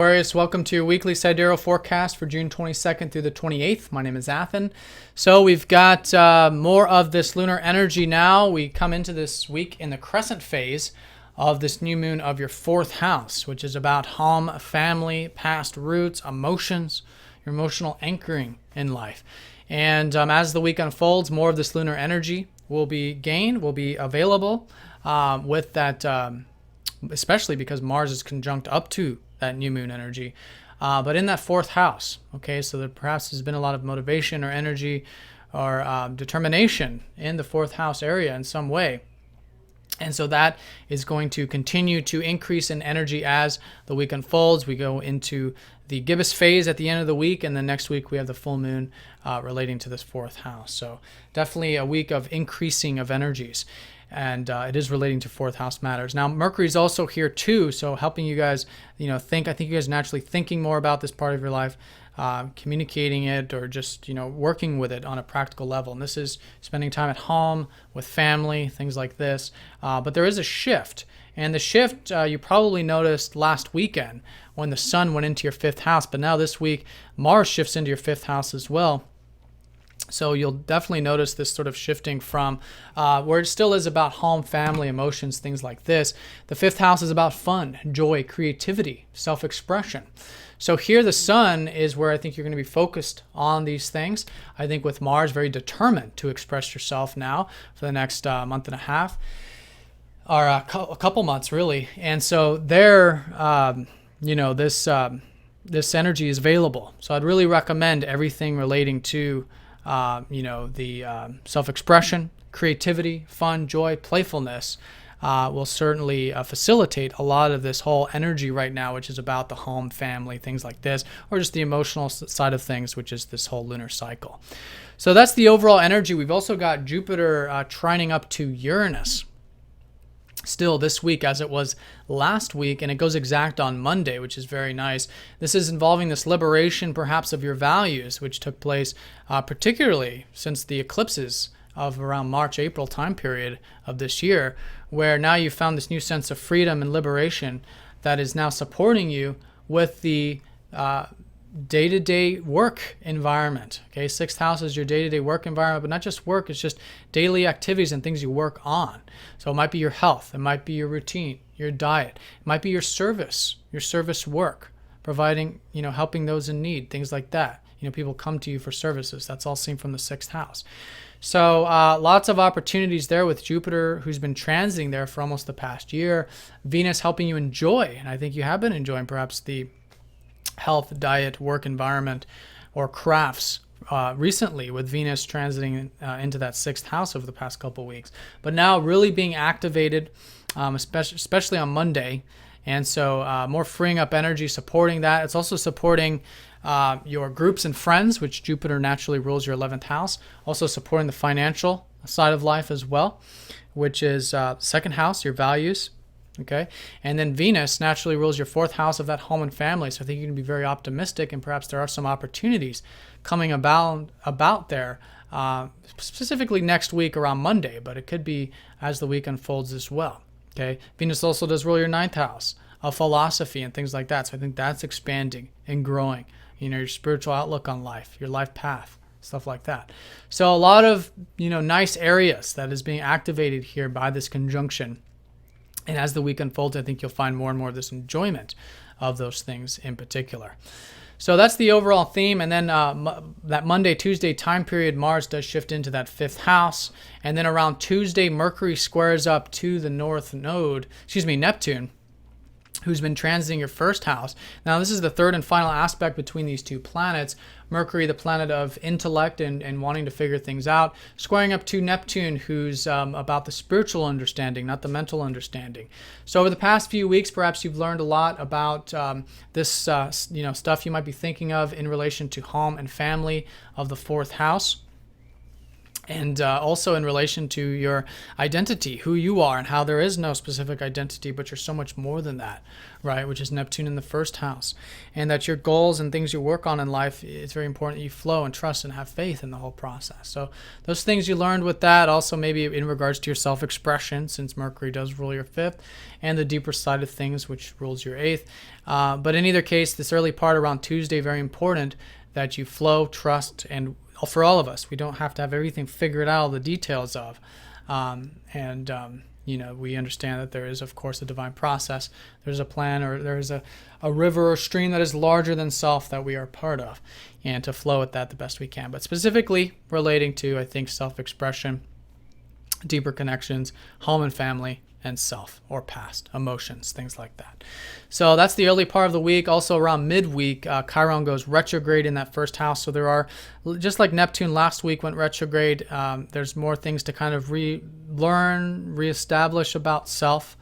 Aquarius, welcome to your weekly sidereal forecast for June 22nd through the 28th. My name is Athen. So we've got more of this lunar energy now. We come into this week in the crescent phase of this new moon of your fourth house, which is about home, family, past roots, emotions, your emotional anchoring in life. And as the week unfolds, more of this lunar energy will be gained, will be available with that, especially because Mars is conjunct up to that new moon energy, but in that fourth house. Okay, so there perhaps has been a lot of motivation or energy or determination in the fourth house area in some way. And so that is going to continue to increase in energy as the week unfolds. We go into the gibbous phase at the end of the week, and then next week we have the full moon relating to this fourth house. So definitely a week of increasing of energies. And it is relating to fourth house matters. Now, Mercury is also here too, so helping you guys, think. I think you guys are naturally thinking more about this part of your life, communicating it, or just, working with it on a practical level. And this is spending time at home with family, things like this. But there is a shift. And the shift you probably noticed last weekend when the sun went into your fifth house. But now this week, Mars shifts into your fifth house as well. So you'll definitely notice this sort of shifting from where it still is about home, family, emotions, things like this. The fifth house is about fun, joy, creativity, self-expression. So here the sun is where I think you're going to be focused on these things. I think with Mars very determined to express yourself now for the next month and a half, or a couple months really. And so there, this energy is available. So I'd really recommend everything relating to the self-expression, creativity, fun, joy, playfulness will certainly facilitate a lot of this whole energy right now, which is about the home, family, things like this, or just the emotional side of things, which is this whole lunar cycle. So that's the overall energy. We've also got Jupiter trining up to Uranus still this week as it was last week, and it goes exact on Monday, which is very nice. This is involving this liberation perhaps of your values, which took place particularly since the eclipses of around March, April time period of this year, where now you found this new sense of freedom and liberation that is now supporting you with the day-to-day work environment. Okay, sixth house is your day-to-day work environment, but not just work, it's just daily activities and things you work on. So it might be your health, it might be your routine, your diet, it might be your service work, providing, helping those in need, things like that. People come to you for services. That's all seen from the sixth house. So lots of opportunities there with Jupiter, who's been transiting there for almost the past year. Venus helping you enjoy, and I think you have been enjoying perhaps the health, diet, work environment, or crafts recently with Venus transiting into that sixth house over the past couple weeks. But now really being activated, especially on Monday. And so more freeing up energy, supporting that. It's also supporting your groups and friends, which Jupiter naturally rules your 11th house. Also supporting the financial side of life as well, which is second house, your values. Okay, and then Venus naturally rules your fourth house of that home and family. So I think you can be very optimistic, and perhaps there are some opportunities coming about there, specifically next week around Monday, but it could be as the week unfolds as well. Okay, Venus also does rule your ninth house of philosophy and things like that. So I think that's expanding and growing. Your spiritual outlook on life, your life path, stuff like that. So a lot of nice areas that is being activated here by this conjunction. And as the week unfolds, I think you'll find more and more of this enjoyment of those things in particular. So that's the overall theme. And then that Monday, Tuesday time period, Mars does shift into that fifth house. And then around Tuesday, Mercury squares up to the north node, Neptune, who's been transiting your first house. Now, this is the third and final aspect between these two planets. Mercury, the planet of intellect and wanting to figure things out, squaring up to Neptune, who's about the spiritual understanding, not the mental understanding. So over the past few weeks, perhaps you've learned a lot about this stuff you might be thinking of in relation to home and family of the fourth house. And also in relation to your identity, who you are, and how there is no specific identity, but you're so much more than that, right? Which is Neptune in the first house. And that your goals and things you work on in life, it's very important that you flow and trust and have faith in the whole process. So those things you learned with that, also maybe in regards to your self-expression, since Mercury does rule your fifth, and the deeper side of things, which rules your eighth. But in either case, this early part around Tuesday, very important that you flow, trust, and for all of us, we don't have to have everything figured out, all the details of. We understand that there is, of course, a divine process. There's a plan, or there's a river or stream that is larger than self that we are part of, and to flow with that the best we can. But specifically relating to, I think, self-expression, deeper connections, home and family, and self or past, emotions, things like that. So that's the early part of the week. Also around midweek, Chiron goes retrograde in that first house. So there are, just like Neptune last week went retrograde, there's more things to kind of relearn, reestablish about self,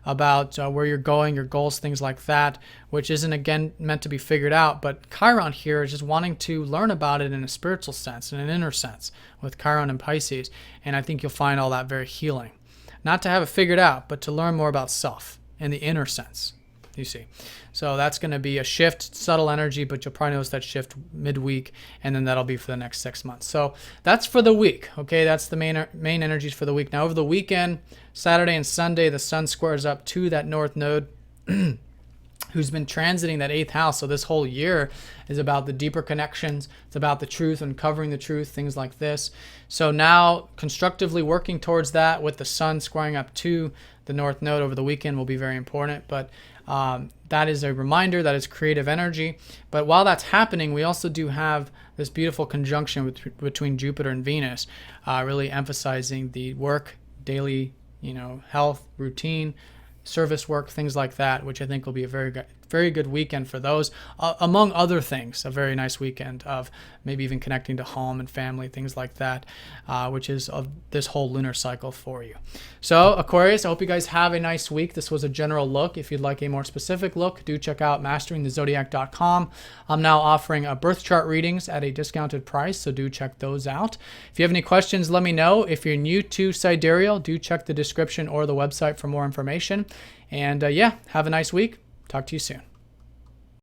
about where you're going, your goals, things like that, which isn't, again, meant to be figured out. But Chiron here is just wanting to learn about it in a spiritual sense, in an inner sense, with Chiron and Pisces. And I think you'll find all that very healing. Not to have it figured out, but to learn more about self in the inner sense, you see. So that's going to be a shift, subtle energy, but you'll probably notice that shift midweek, and then that'll be for the next 6 months. So that's for the week, okay? That's the main energies for the week. Now, over the weekend, Saturday and Sunday, the sun squares up to that north node, who's been transiting that 8th house. So this whole year is about the deeper connections. It's about the truth, uncovering the truth, things like this. So now constructively working towards that with the sun squaring up to the north node over the weekend will be very important. But that is a reminder, that is creative energy. But while that's happening, we also do have this beautiful conjunction between Jupiter and Venus, really emphasizing the work, daily, health, routine, service work, things like that, which I think will be a very good weekend for those. Among other things, a very nice weekend of maybe even connecting to home and family, things like that, which is of this whole lunar cycle for you. So Aquarius, I hope you guys have a nice week. This was a general look. If you'd like a more specific look, do check out masteringthezodiac.com. I'm now offering birth chart readings at a discounted price, so do check those out. If you have any questions, let me know. If you're new to Sidereal, do check the description or the website for more information. And have a nice week. Talk to you soon.